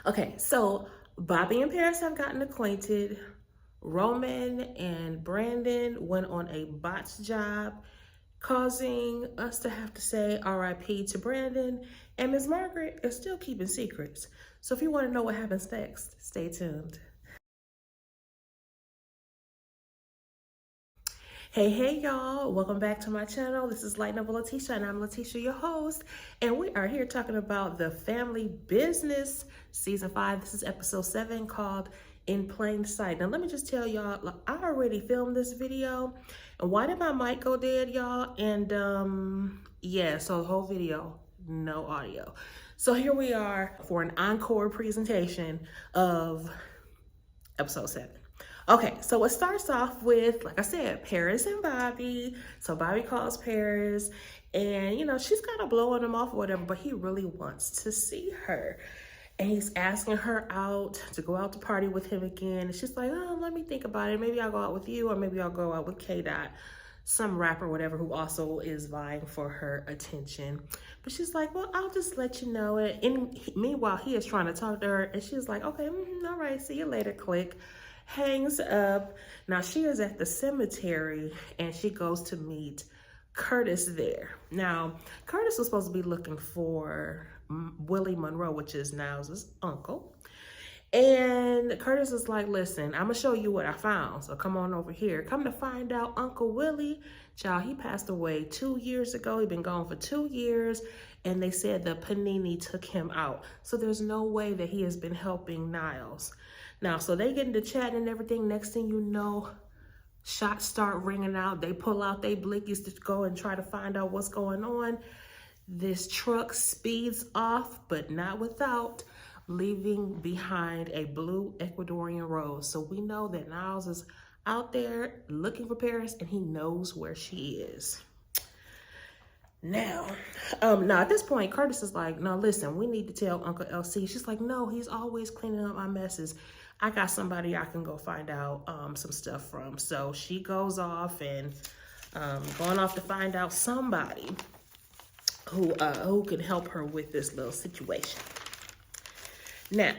Okay, so Bobby and Paris have gotten acquainted. Roman and Brandon went on a botch job, causing us to have to say RIP to Brandon. And Ms. Margaret is still keeping secrets. So if you want to know what happens next, stay tuned. Hey, y'all. Welcome back to my channel. This is Light Novel Letitia, and I'm Letitia, your host. And we are here talking about The Family Business, Season 5. This is Episode 7 called In Plain Sight. Now, let me just tell y'all, look, I already filmed this video. And why did my mic go dead, y'all? And, yeah, so the whole video, no audio. So here we are for an encore presentation of Episode 7. Okay, so it starts off with, like I said, Paris and Bobby. So Bobby calls Paris, and she's kind of blowing him off or whatever, but he really wants to see her. And he's asking her out to go out to party with him again. And she's like, oh, let me think about it. Maybe I'll go out with you, or maybe I'll go out with K-Dot, some rapper, whatever, who also is vying for her attention. But she's like, well, I'll just let you know it. And meanwhile, he is trying to talk to her, and she's like, okay, all right, see you later, click. Hangs up. Now she is at the cemetery and she goes to meet Curtis there. Now, Curtis was supposed to be looking for Willie Monroe, which is Niles' uncle. And Curtis is like, listen, I'm gonna show you what I found. So come on over here. Come to find out, Uncle Willie, child, he passed away 2 years ago. He'd been gone for 2 years. And they said the Panini took him out. So there's no way that he has been helping Niles. Now, so they get into chatting and everything. Next thing you know, shots start ringing out. They pull out their blickies to go and try to find out what's going on. This truck speeds off, but not without leaving behind a blue Ecuadorian rose. So we know that Niles is out there looking for Paris, and he knows where she is. Now at this point, Curtis is like, no, listen, we need to tell Uncle LC. She's like, no, he's always cleaning up my messes. I got somebody I can go find out some stuff from. So she goes off and going off to find out somebody who can help her with this little situation. Now,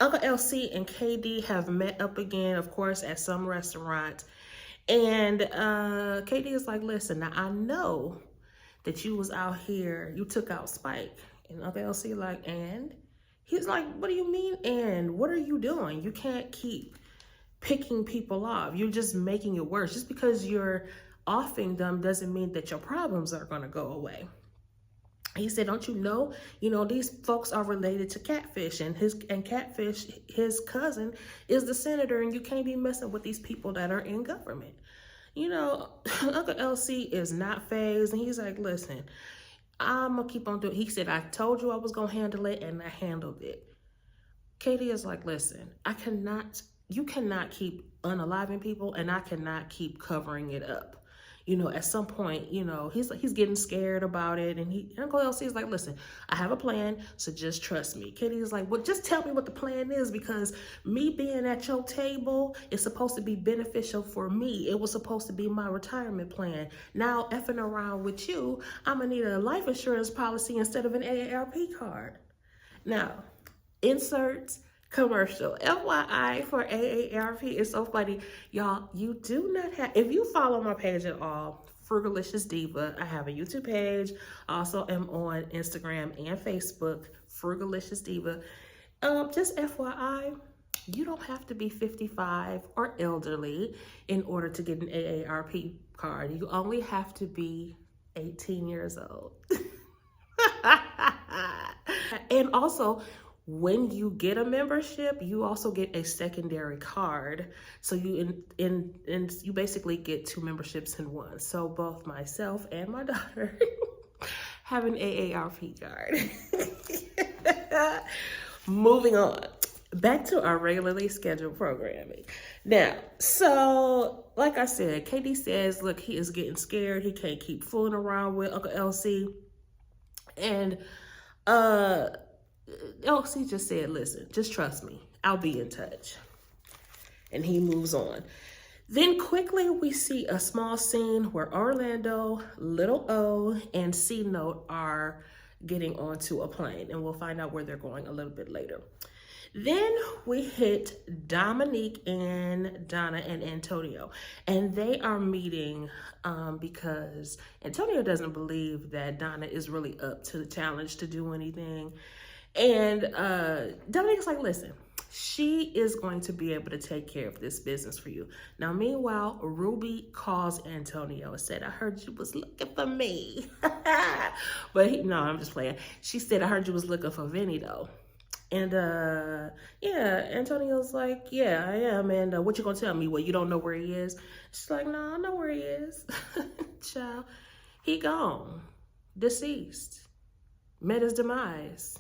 Uncle LC and KD have met up again, of course, at some restaurant. And KD is like, listen, now I know that you was out here, you took out Spike. And Uncle LC like, and? He's like, what do you mean, and? What are you doing? You can't keep picking people off. You're just making it worse. Just because you're offing them doesn't mean that your problems are gonna go away. He said, don't you know, these folks are related to Catfish, and Catfish, his cousin, is the senator, and you can't be messing with these people that are in government. Uncle LC is not fazed, and he's like, listen, I'm gonna keep on doing it. He said, I told you I was gonna handle it, and I handled it. Katie is like, listen, you cannot keep unaliving people, and I cannot keep covering it up. At some point, he's getting scared about it, and Uncle LC is like, listen, I have a plan, so just trust me. Katie is like, well, just tell me what the plan is, because me being at your table is supposed to be beneficial for me. It was supposed to be my retirement plan. Now, effing around with you, I'm gonna need a life insurance policy instead of an AARP card. Now, insert commercial. FYI for AARP is so funny. Y'all, you do not have, if you follow my page at all, Frugalicious Diva, I have a YouTube page. Also am on Instagram and Facebook, Frugalicious Diva. Just FYI, you don't have to be 55 or elderly in order to get an AARP card. You only have to be 18 years old. And also, when you get a membership, you also get a secondary card. So you you basically get 2 memberships in one. So both myself and my daughter have an AARP card. Moving on. Back to our regularly scheduled programming. Now, so like I said, KD says, look, he is getting scared. He can't keep fooling around with Uncle LC. And LC just said, listen, just trust me. I'll be in touch. And he moves on. Then quickly we see a small scene where Orlando, Little O, and C-Note are getting onto a plane, and we'll find out where they're going a little bit later. Then we hit Dominique and Donna and Antonio, and they are meeting because Antonio doesn't believe that Donna is really up to the challenge to do anything. And Dominique's like, listen, she is going to be able to take care of this business for you. Now, meanwhile, Ruby calls Antonio and said, I heard you was looking for me. But no, I'm just playing. She said, I heard you was looking for Vinny though. And yeah, Antonio's like, yeah, I am. And what you gonna tell me? Well, you don't know where he is? She's like, no, I know where he is. Child, he gone, deceased, met his demise,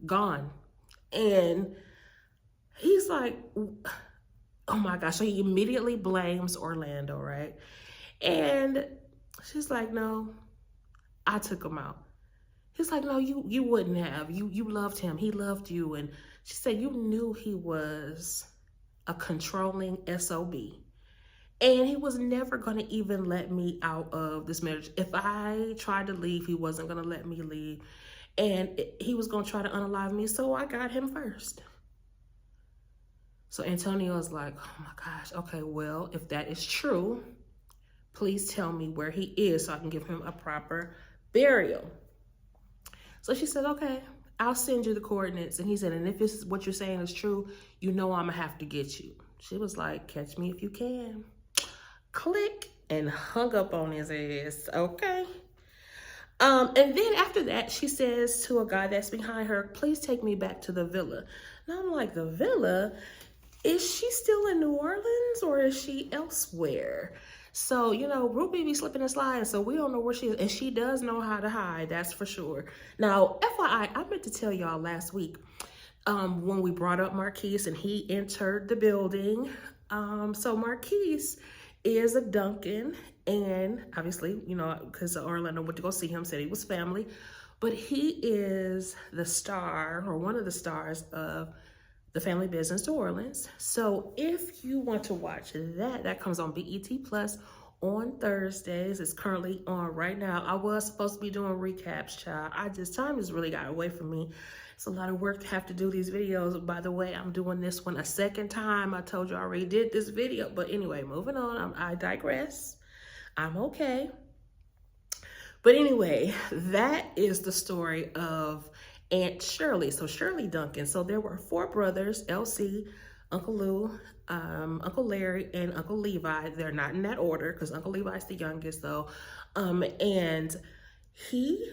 gone. And he's like, oh my gosh. So he immediately blames Orlando, right? And she's like, no, I took him out. He's like, no, you wouldn't have. You loved him. He loved you. And she said, you knew he was a controlling SOB. And he was never going to even let me out of this marriage. If I tried to leave, he wasn't going to let me leave. And he was going to try to unalive me. So I got him first. So Antonio's like, oh my gosh. Okay, well, if that is true, please tell me where he is so I can give him a proper burial. So she said, okay, I'll send you the coordinates. And he said, and if this is what you're saying is true, you know I'm going to have to get you. She was like, catch me if you can. Click, and hung up on his ass. Okay. And then after that, she says to a guy that's behind her, please take me back to the villa. Now I'm like, the villa? Is she still in New Orleans or is she elsewhere? So, you know, Ruby be slipping and sliding, so we don't know where she is. And she does know how to hide, that's for sure. Now, FYI, I meant to tell y'all last week when we brought up Marquise and he entered the building. So Marquise is a Duncan, and obviously, you know, because Orlando went to go see him, said he was family. But he is the star, or one of the stars of the Family Business New Orleans. So if you want to watch that comes on BET Plus on Thursdays. It's currently on right now. I was supposed to be doing recaps, child. Time has really got away from me. It's a lot of work to have to do these videos. By the way, I'm doing this one a second time. I told you I already did this video. But anyway, moving on. I digress. I'm okay. But anyway, that is the story of Aunt Shirley. So Shirley Duncan. So there were 4 brothers, LC, Uncle Lou, Uncle Larry, and Uncle Levi. They're not in that order because Uncle Levi's the youngest though. And he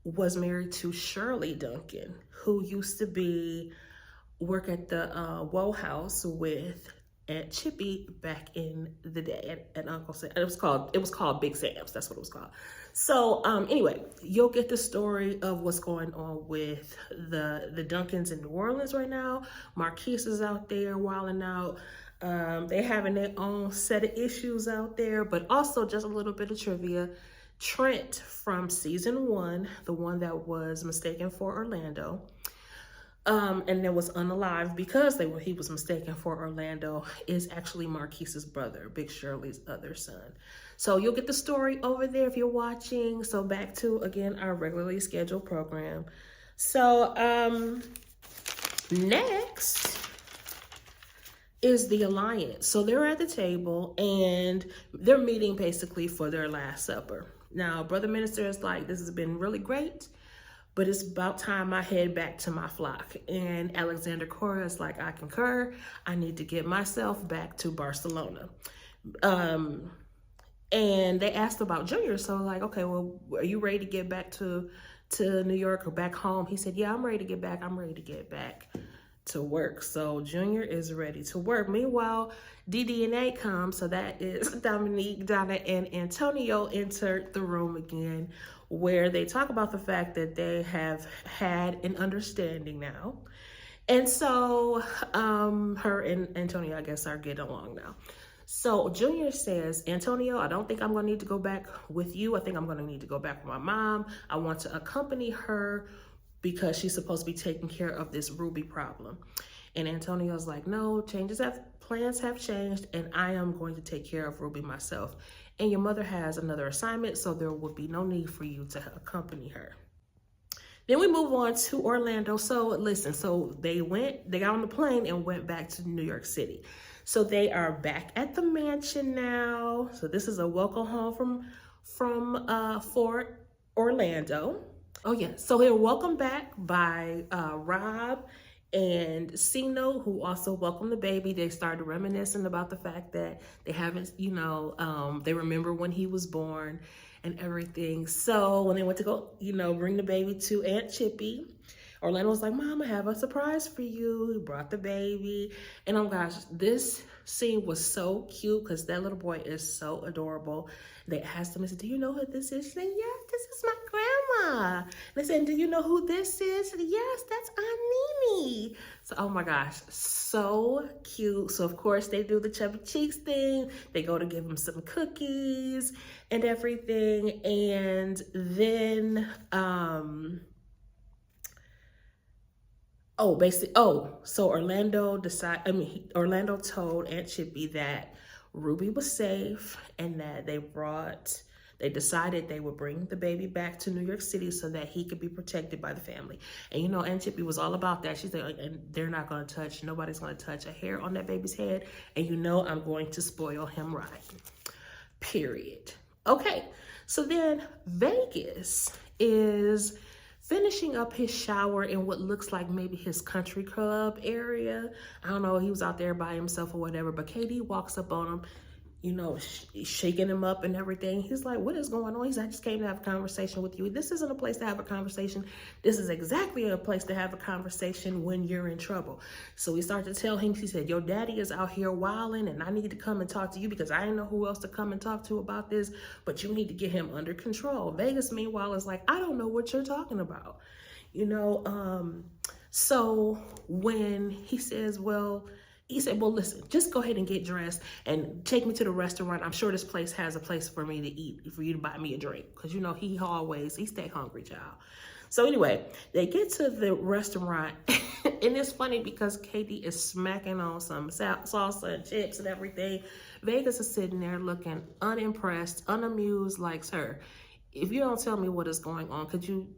was married to Shirley Duncan, who used to work at the Woe House with Aunt Chippy back in the day at Uncle Sam. It was called Big Sam's. That's what it was called. So anyway, you'll get the story of what's going on with the Duncans in New Orleans right now. Marquise is out there wilding out. They having their own set of issues out there, but also just a little bit of trivia. Trent from season 1, the one that was mistaken for Orlando, and that was unalive because he was mistaken for Orlando, is actually Marquise's brother, Big Shirley's other son. So you'll get the story over there if you're watching. So back to, again, our regularly scheduled program. So next is the Alliance. So they're at the table and they're meeting basically for their last supper. Now, Brother Minister is like, this has been really great, but it's about time I head back to my flock. And Alexander Cora is like, I concur. I need to get myself back to Barcelona. And they asked about Junior. So like, okay, well, are you ready to get back to New York or back home? He said, yeah, I'm ready to get back. I'm ready to get back to work. So Junior is ready to work. Meanwhile, DD&A comes. So that is Dominique, Donna, and Antonio entered the room again, where they talk about the fact that they have had an understanding now. And so her and Antonio, I guess, are getting along now. So Junior says, Antonio, I don't think I'm going to need to go back with you. I think I'm going to need to go back with my mom. I want to accompany her because she's supposed to be taking care of this Ruby problem. And Antonio's like, no, plans have changed, and I am going to take care of Ruby myself. and your mother has another assignment, so there would be no need for you to accompany her. Then we move on to Orlando. So listen, so they got on the plane and went back to New York City. So they are back at the mansion now. So this is a welcome home for Orlando. Oh yeah, so they're welcomed back by Rob and Sino, who also welcomed the baby. They started reminiscing about the fact that they haven't, they remember when he was born and everything. So when they went to go, bring the baby to Aunt Chippy, Orlando was like, Mom, I have a surprise for you. He brought the baby. And oh gosh, this scene was so cute because that little boy is so adorable. They asked him, I said, do you know who this is? She said, yes, this is my grandma. And they said, do you know who this is? Said, yes, that's Aunt Mimi. So, oh my gosh, so cute. So of course they do the chubby cheeks thing. They go to give him some cookies and everything. And then, so Orlando told Aunt Chippy that Ruby was safe and that they decided they would bring the baby back to New York City so that he could be protected by the family. And Aunt Chippy was all about that. She said, and they're not going to touch, nobody's going to touch a hair on that baby's head. And I'm going to spoil him right. Period. Okay, so then Vegas is finishing up his shower in what looks like maybe his country club area. I don't know, he was out there by himself or whatever, but KD walks up on him, shaking him up and everything. He's like, what is going on? He's like, I just came to have a conversation with you. This isn't a place to have a conversation. This is exactly a place to have a conversation when you're in trouble. So he started to tell him, he said, your daddy is out here wilding and I need to come and talk to you because I didn't know who else to come and talk to about this, but you need to get him under control. Vegas, meanwhile, is like, I don't know what you're talking about. So when he says, he said, well, listen, just go ahead and get dressed and take me to the restaurant. I'm sure this place has a place for me to eat, for you to buy me a drink. Because, he stay hungry, child. So anyway, they get to the restaurant and it's funny because KD is smacking on some salsa and chips and everything. Vegas is sitting there looking unimpressed, unamused, like, sir, if you don't tell me what is going on, could you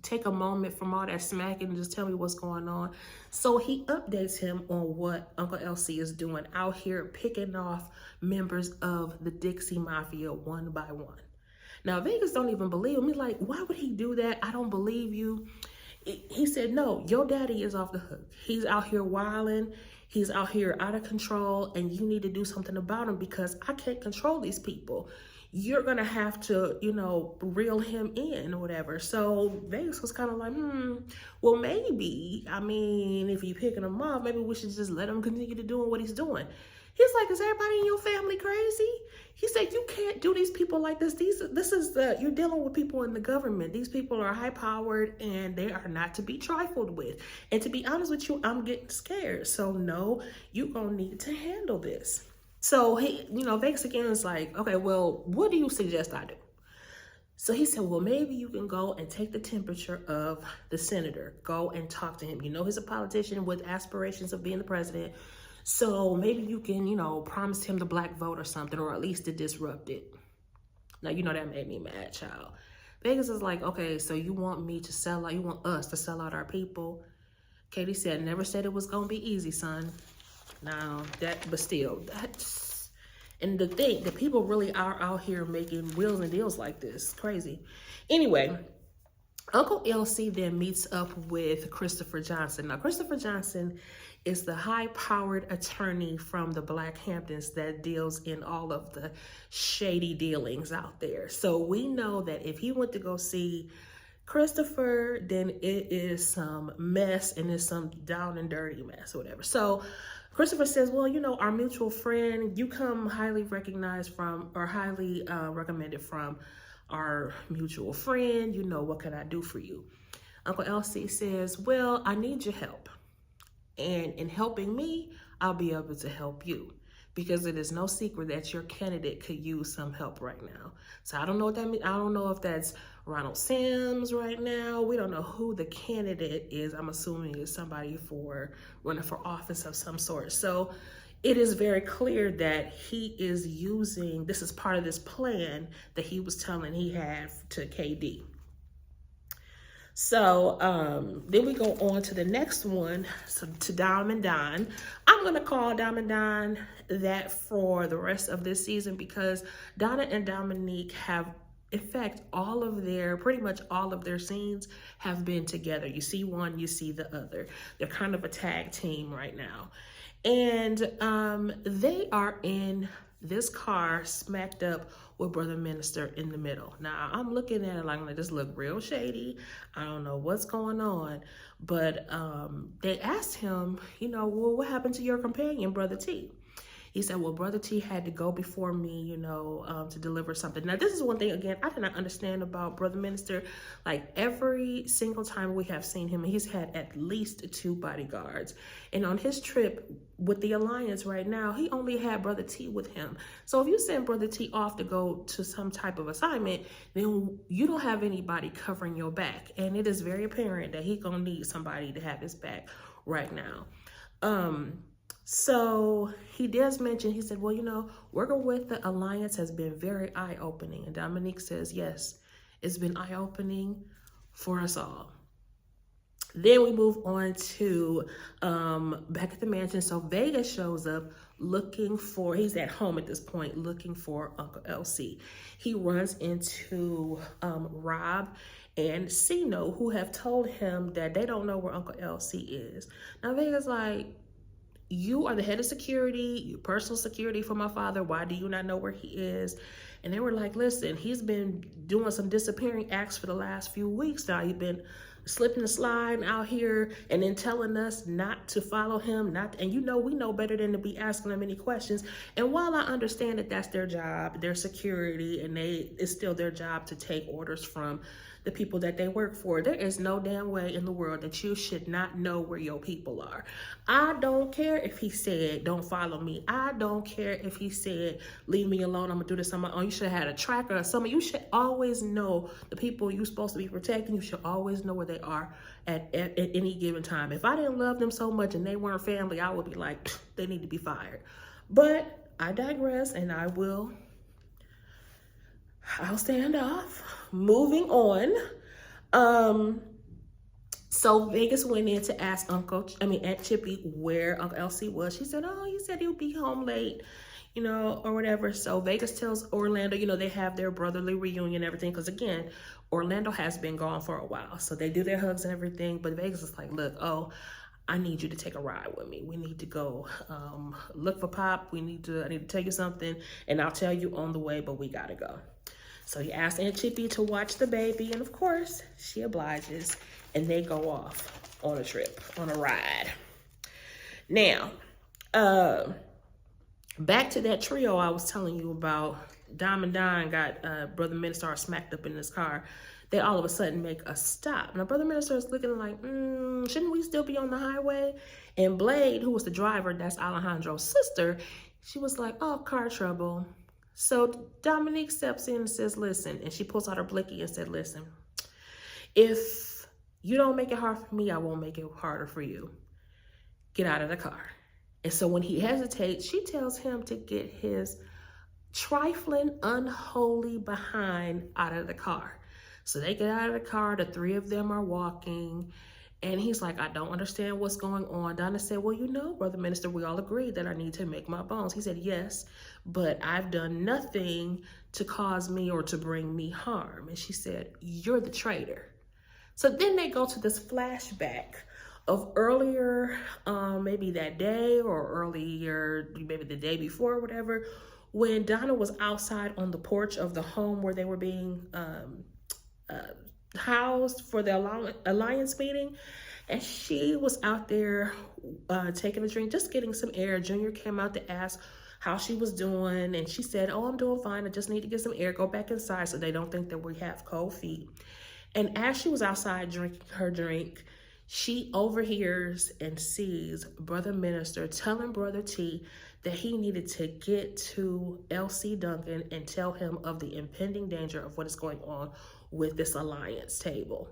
take a moment from all that smacking and just tell me what's going on? So he updates him on what Uncle LC is doing out here, picking off members of the Dixie Mafia one by one. Now, Vegas don't even believe him. He's like, why would he do that? I don't believe you. He said, no, your daddy is off the hook. He's out here wilding. He's out here out of control, and you need to do something about him because I can't control these people. You're going to have to, reel him in or whatever. So Vegas was kind of like, well, maybe, if you're picking him off, maybe we should just let him continue to doing what he's doing. He's like, is everybody in your family crazy? He said, you can't do these people like this. You're dealing with people in the government. These people are high powered and they are not to be trifled with. And to be honest with you, I'm getting scared. So no, you're going to need to handle this. So Vegas again is like, okay, well, what do you suggest I do? So he said, well, maybe you can go and take the temperature of the senator. Go and talk to him. He's a politician with aspirations of being the president. So maybe you can, promise him the black vote or something, or at least to disrupt it. Now, that made me mad, child. Vegas is like, okay, so you want us to sell out our people? Katie said, never said it was going to be easy, son. But still, and the people really are out here making wheels and deals like this. Crazy. Anyway, Uncle LC then meets up with Christopher Johnson. Now, Christopher Johnson is the high-powered attorney from the Black Hamptons that deals in all of the shady dealings out there. So we know that if he went to go see Christopher, then it is some mess and it's some down and dirty mess or whatever. So Christopher says, well, our mutual friend, you come highly recognized from, or highly recommended from our mutual friend. What can I do for you? Uncle LC says, well, I need your help. And in helping me, I'll be able to help you. Because it is no secret that your candidate could use some help right now. So I don't know what that means. I don't know if that's Ronald Sims right now. We don't know who the candidate is. I'm assuming it's somebody running for office of some sort. So it is very clear that he is using, this is part of this plan that he was telling he had to KD. So then we go on to the next one, so to Dom and Don. I'm going to call Dom and Don that for the rest of this season, because Donna and Dominique have, in fact, pretty much all of their scenes have been together. You see one, you see the other. They're kind of a tag team right now. And they are in this car smacked up with Brother Minister in the middle. Now, I'm looking at it like this look real shady. I don't know what's going on. But they asked him, well, what happened to your companion, Brother T? He said, well, Brother T had to go before me, to deliver something. Now, this is one thing, again, I did not understand about Brother Minister. Like, every single time we have seen him, he's had at least 2 bodyguards. And on his trip with the Alliance right now, he only had Brother T with him. So if you send Brother T off to go to some type of assignment, then you don't have anybody covering your back. And it is very apparent that he's going to need somebody to have his back right now. So he does mention, he said, well, working with the Alliance has been very eye-opening. And Dominique says, yes, it's been eye-opening for us all. Then we move on to back at the mansion. So Vega shows up he's at home at this point, looking for Uncle LC. He runs into Rob and Sino, who have told him that they don't know where Uncle LC is. Now Vega's like, you are the head of security, your personal security for my father. Why do you not know where he is? And they were like, listen, he's been doing some disappearing acts for the last few weeks now. He's been slipping and sliding out here and then telling us not to follow him, and we know better than to be asking them any questions. And while I understand that that's their job, their security, and it's still their job to take orders from the people that they work for, there is no damn way in the world that you should not know where your people are. I don't care if he said, don't follow me. I don't care if he said, leave me alone, I'm gonna do this on my own. You should have had a tracker or something. You should always know the people you're supposed to be protecting. You should always know where they are at any given time. If I didn't love them so much and they weren't family, I would be like, they need to be fired. But I digress, and I'll stand off. Moving on. So Vegas went in to ask Aunt Chippy where Uncle LC was. She said, oh, he said he'll be home late, or whatever. So Vegas tells Orlando, they have their brotherly reunion and everything. Because again, Orlando has been gone for a while. So they do their hugs and everything. But Vegas is like, look, I need you to take a ride with me. We need to go look for Pop. I need to tell you something. And I'll tell you on the way, but we got to go. So he asked Aunt Chippy to watch the baby, and of course, she obliges, and they go off on a trip, on a ride. Now, back to that trio I was telling you about. Dom and Don got Brother Minister smacked up in his car. They all of a sudden make a stop. Now, Brother Minister is looking like, shouldn't we still be on the highway? And Blade, who was the driver, that's Alejandro's sister, she was like, oh, car trouble. So Dominique steps in and says, listen, and she pulls out her blicky and said, listen, if you don't make it hard for me, I won't make it harder for you. Get out of the car. And so when he hesitates, she tells him to get his trifling, unholy behind out of the car. So they get out of the car, the 3 of them are walking, and he's like, I don't understand what's going on. Donna said, well, Brother Minister, we all agreed that I need to make my bones. He said, yes, but I've done nothing to cause me or to bring me harm. And she said, you're the traitor. So then they go to this flashback of earlier, maybe that day or earlier, maybe the day before or whatever, when Donna was outside on the porch of the home where they were being housed for the Alliance meeting, and she was out there taking a drink, just getting some air. Junior came out to ask how she was doing, and she said, oh, I'm doing fine, I just need to get some air, go back inside so they don't think that we have cold feet. And as she was outside drinking her drink, she overhears and sees Brother Minister telling Brother T that he needed to get to LC Duncan and tell him of the impending danger of what is going on with this Alliance table,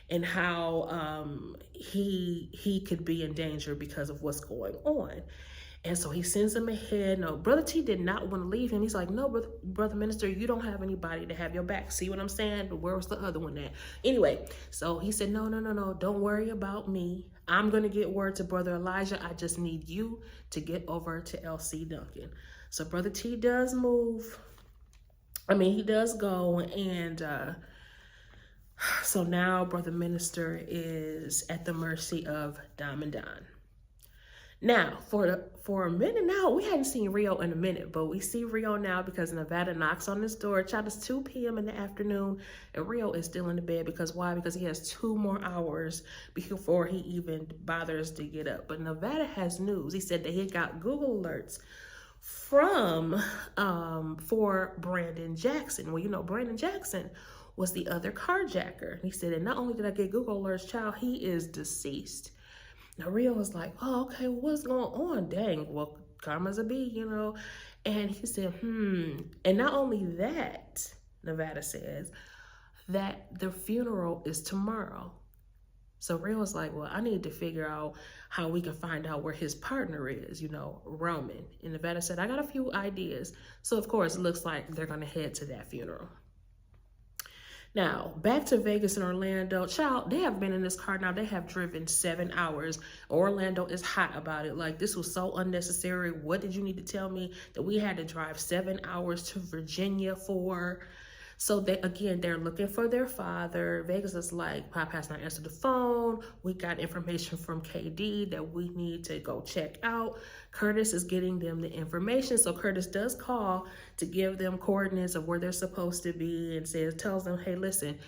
and how he could be in danger because of what's going on. And so he sends him ahead. No, Brother T did not want to leave him. He's like, no, brother minister, you don't have anybody to have your back. See what I'm saying? Where was the other one at? Anyway, so he said, no, don't worry about me. I'm going to get word to Brother Elijah. I just need you to get over to LC Duncan. So Brother T does move. He does go. And so now Brother Minister is at the mercy of Diamond Don. Now, for a minute now, we hadn't seen Rio in a minute, but we see Rio now because Nevada knocks on his door. Child, it's 2 p.m. in the afternoon, and Rio is still in the bed. Because why? Because he has 2 more hours before he even bothers to get up. But Nevada has news. He said that he got Google alerts from for Brandon Jackson. Well, you know, Brandon Jackson was the other carjacker. He said, and not only did I get Google alerts, child, he is deceased. Now, Rio was like, oh, okay, what's going on? Dang, well, karma's a bee, you know. And he said, And not only that, Nevada says, that the funeral is tomorrow. So Rio was like, well, I need to figure out how we can find out where his partner is, you know, Roman. And Nevada said, I got a few ideas. So, of course, it looks like they're going to head to that funeral. Now, back to Vegas and Orlando. Child, they have been in this car now. They have driven 7 hours. Orlando is hot about it. Like, this was so unnecessary. What did you need to tell me that we had to drive 7 hours to Virginia for? So they're looking for their father. Vegas is like, Pop has not answered the phone. We got information from KD that we need to go check out. Curtis is getting them the information. So Curtis does call to give them coordinates of where they're supposed to be and tells them, hey, listen,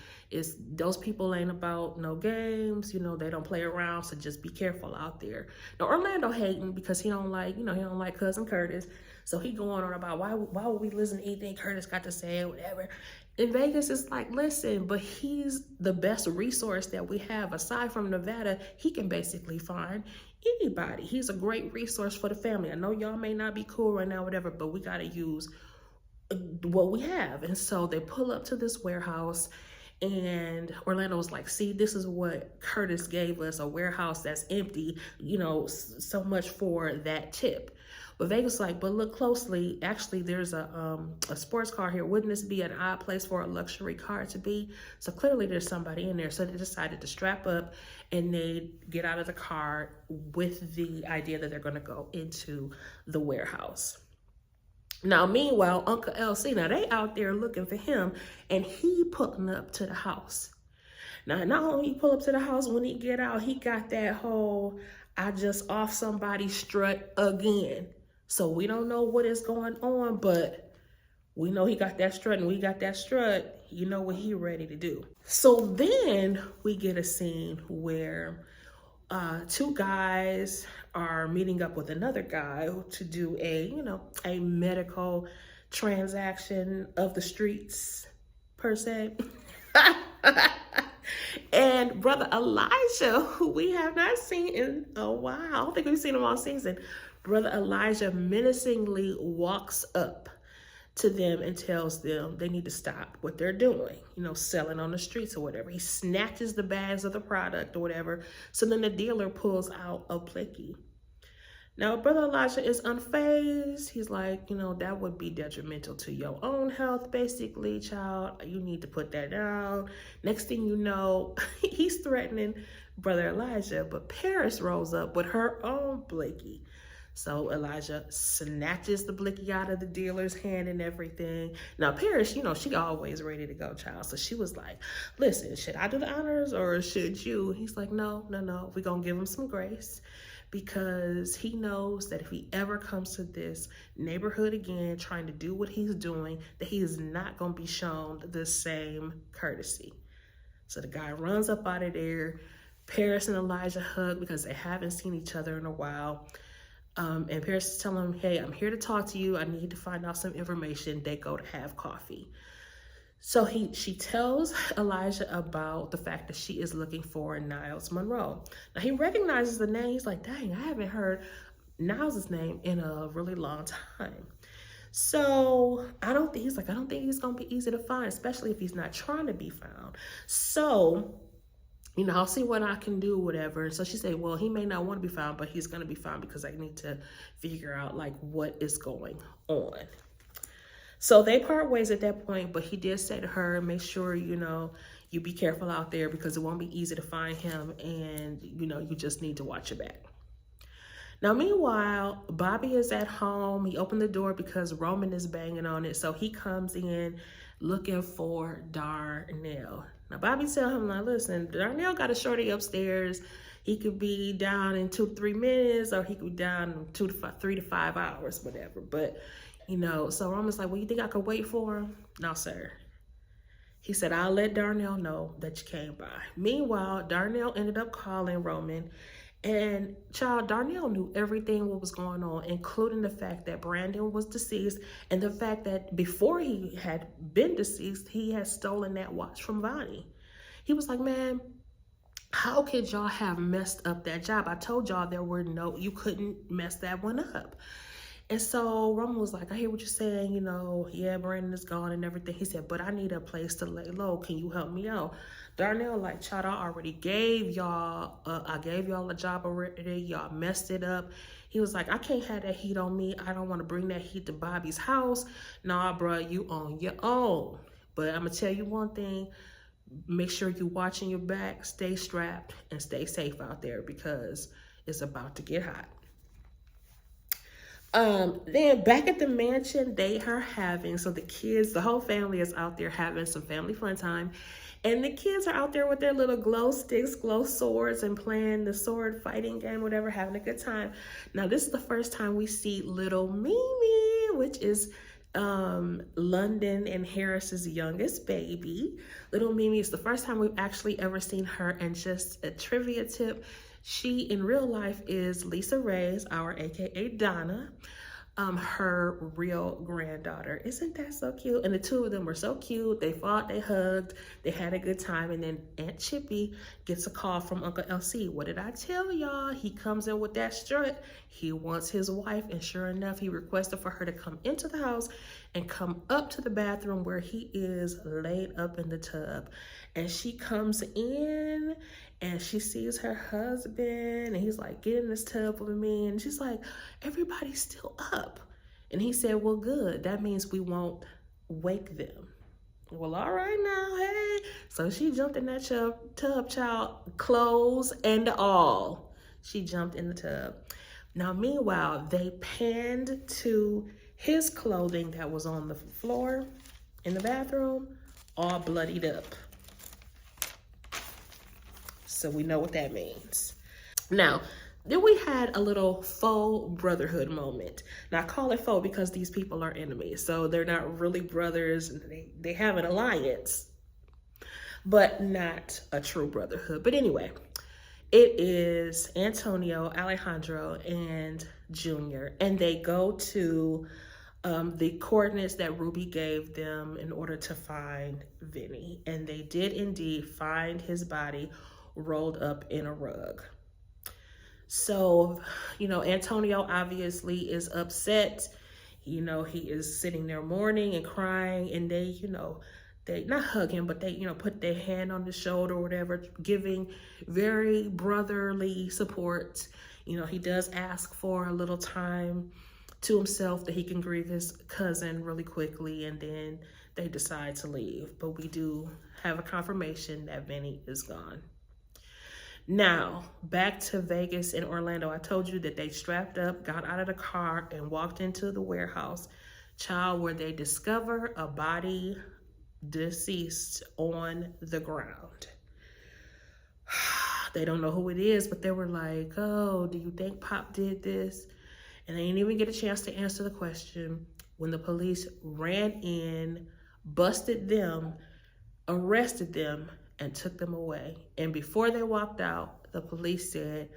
those people ain't about no games. You know, they don't play around. So just be careful out there. Now, Orlando hating because he don't like cousin Curtis. So he going on about why would we listen to anything Curtis got to say or whatever. In Vegas, it's like, listen, but he's the best resource that we have. Aside from Nevada, he can basically find anybody. He's a great resource for the family. I know y'all may not be cool right now, whatever, but we got to use what we have. And so they pull up to this warehouse, and Orlando was like, see, this is what Curtis gave us, a warehouse that's empty, you know, so much for that tip. But Vegas like, but look closely. Actually, there's a sports car here. Wouldn't this be an odd place for a luxury car to be? So clearly there's somebody in there. So they decided to strap up and they get out of the car with the idea that they're going to go into the warehouse. Now, meanwhile, Uncle LC, now they out there looking for him, and he pulling up to the house. Now, not only he pull up to the house, when he get out, he got that whole, I just off somebody strut again. So we don't know what is going on, but we know he got that strut, and we got that strut. You know what he ready to do. So then we get a scene where 2 guys are meeting up with another guy to do a medical transaction of the streets, per se. And Brother Elijah, who we have not seen in a while, I don't think we've seen him all season. Brother Elijah menacingly walks up to them and tells them they need to stop what they're doing, selling on the streets or whatever. He snatches the bags of the product or whatever. So then the dealer pulls out a blicky. Now, Brother Elijah is unfazed. He's like, that would be detrimental to your own health, basically, child. You need to put that down. Next thing you know, he's threatening Brother Elijah, but Paris rolls up with her own blicky. So Elijah snatches the blicky out of the dealer's hand and everything. Now, Paris, she always ready to go, child. So she was like, listen, should I do the honors or should you? He's like, no. We're going to give him some grace, because he knows that if he ever comes to this neighborhood again trying to do what he's doing, that he is not going to be shown the same courtesy. So the guy runs up out of there. Paris and Elijah hug because they haven't seen each other in a while. And Paris is telling him, hey, I'm here to talk to you. I need to find out some information. They go to have coffee. So she tells Elijah about the fact that she is looking for Niles Monroe. Now, he recognizes the name. He's like, dang, I haven't heard Niles' name in a really long time. So I don't think he's going to be easy to find, especially if he's not trying to be found. So I'll see what I can do, whatever. So she said, well, he may not want to be found, but he's going to be found because I need to figure out like what is going on. So they part ways at that point, but he did say to her, make sure, you be careful out there because it won't be easy to find him, and, you just need to watch your back. Now, meanwhile, Bobby is at home. He opened the door because Roman is banging on it. So he comes in looking for Darnell. Now, Bobby tells him, like, listen, Darnell got a shorty upstairs. He could be down in 2 to 3 minutes, or he could be down in 3 to 5 hours, whatever. But, so Roman's like, well, you think I could wait for him? No, sir. He said, I'll let Darnell know that you came by. Meanwhile, Darnell ended up calling Roman. And Darnell knew everything what was going on, including the fact that Brandon was deceased and the fact that before he had been deceased, he had stolen that watch from Vonnie. He was like, man, how could y'all have messed up that job? I told y'all you couldn't mess that one up. And so Roman was like, I hear what you're saying, yeah, Brandon is gone and everything. He said, but I need a place to lay low. Can you help me out? Darnell, like, child, I already gave y'all, I gave y'all a job already. Y'all messed it up. He was like, I can't have that heat on me. I don't want to bring that heat to Bobby's house. Nah, bro, you on your own. But I'm going to tell you one thing. Make sure you watching your back, stay strapped, and stay safe out there because it's about to get hot. Then back at the mansion, they are having, so the kids, the whole family is out there having some family fun time. And the kids are out there with their little glow sticks, glow swords, and playing the sword fighting game, whatever, having a good time. Now, this is the first time we see little Mimi, which is London and Harris's youngest baby. Little Mimi is the first time we've actually ever seen her. And just a trivia tip, she in real life is Lisa Reyes, our AKA Donna, her real granddaughter. Isn't that so cute? And the two of them were so cute. They fought, they hugged, they had a good time. And then Aunt Chippy gets a call from Uncle LC. What did I tell y'all? He comes in with that strut. He wants his wife. And sure enough, he requested for her to come into the house and come up to the bathroom where he is laid up in the tub. And she comes in and she sees her husband and he's like, get in this tub with me. And she's like, everybody's still up. And he said, well, good. That means we won't wake them. Well, all right now, hey. So she jumped in that tub, child, clothes and all. She jumped in the tub. Now, meanwhile, they panned to his clothing that was on the floor in the bathroom, all bloodied up. So we know what that means. Now, then we had a little faux brotherhood moment. Now, I call it faux because these people are enemies. So they're not really brothers. They have an alliance, but not a true brotherhood. But anyway, it is Antonio, Alejandro, and Junior. And they go to the coordinates that Ruby gave them in order to find Vinny. And they did indeed find his body rolled up in a rug. So, Antonio obviously is upset. He is sitting there mourning and crying, and they not hug him, but they, put their hand on his shoulder or whatever, giving very brotherly support. He does ask for a little time to himself that he can grieve his cousin really quickly, and then they decide to leave. But we do have a confirmation that Vinny is gone. Now, back to Vegas and Orlando. I told you that they strapped up, got out of the car, and walked into the warehouse, child, where they discover a body deceased on the ground. They don't know who it is, but they were like, oh, do you think Pop did this? And they didn't even get a chance to answer the question when the police ran in, busted them, arrested them, and took them away. And before they walked out, the police said,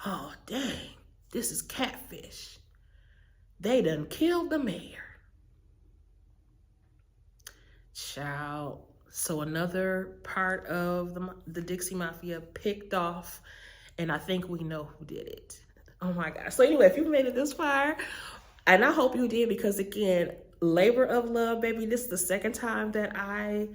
oh, dang, this is catfish. They done killed the mayor. Child. So another part of the Dixie Mafia picked off, and I think we know who did it. Oh my gosh. So anyway, if you made it this far, and I hope you did, because again, labor of love, baby, this is the second time that I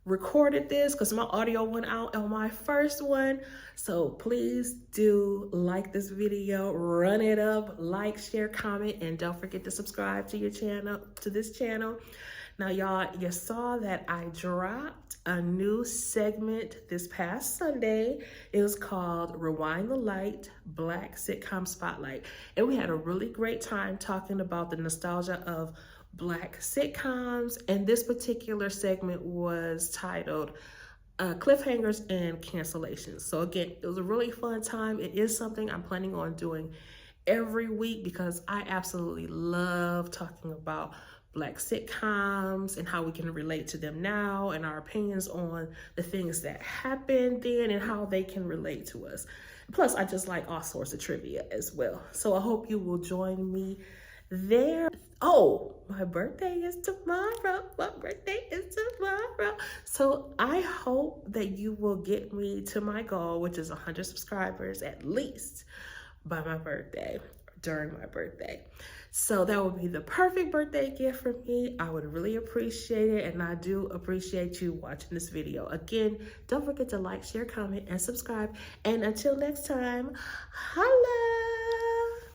recorded this because my audio went out on my first one. So please do like this video, run it up, like, share, comment, and don't forget to subscribe to this channel. Now, y'all, you saw that I dropped a new segment this past Sunday. It was called Rewind the Light, Black Sitcom Spotlight. And we had a really great time talking about the nostalgia of Black sitcoms. And this particular segment was titled Cliffhangers and Cancellations. So again, it was a really fun time. It is something I'm planning on doing every week because I absolutely love talking about Black sitcoms and how we can relate to them now and our opinions on the things that happened then and how they can relate to us. Plus, I just like all sorts of trivia as well. So I hope you will join me there. Oh, my birthday is tomorrow. My birthday is tomorrow. So I hope that you will get me to my goal, which is 100 subscribers at least by my birthday, during my birthday. So that would be the perfect birthday gift for me. I would really appreciate it, and I do appreciate you watching this video. Again, don't forget to like, share, comment, and subscribe. And until next time, holla!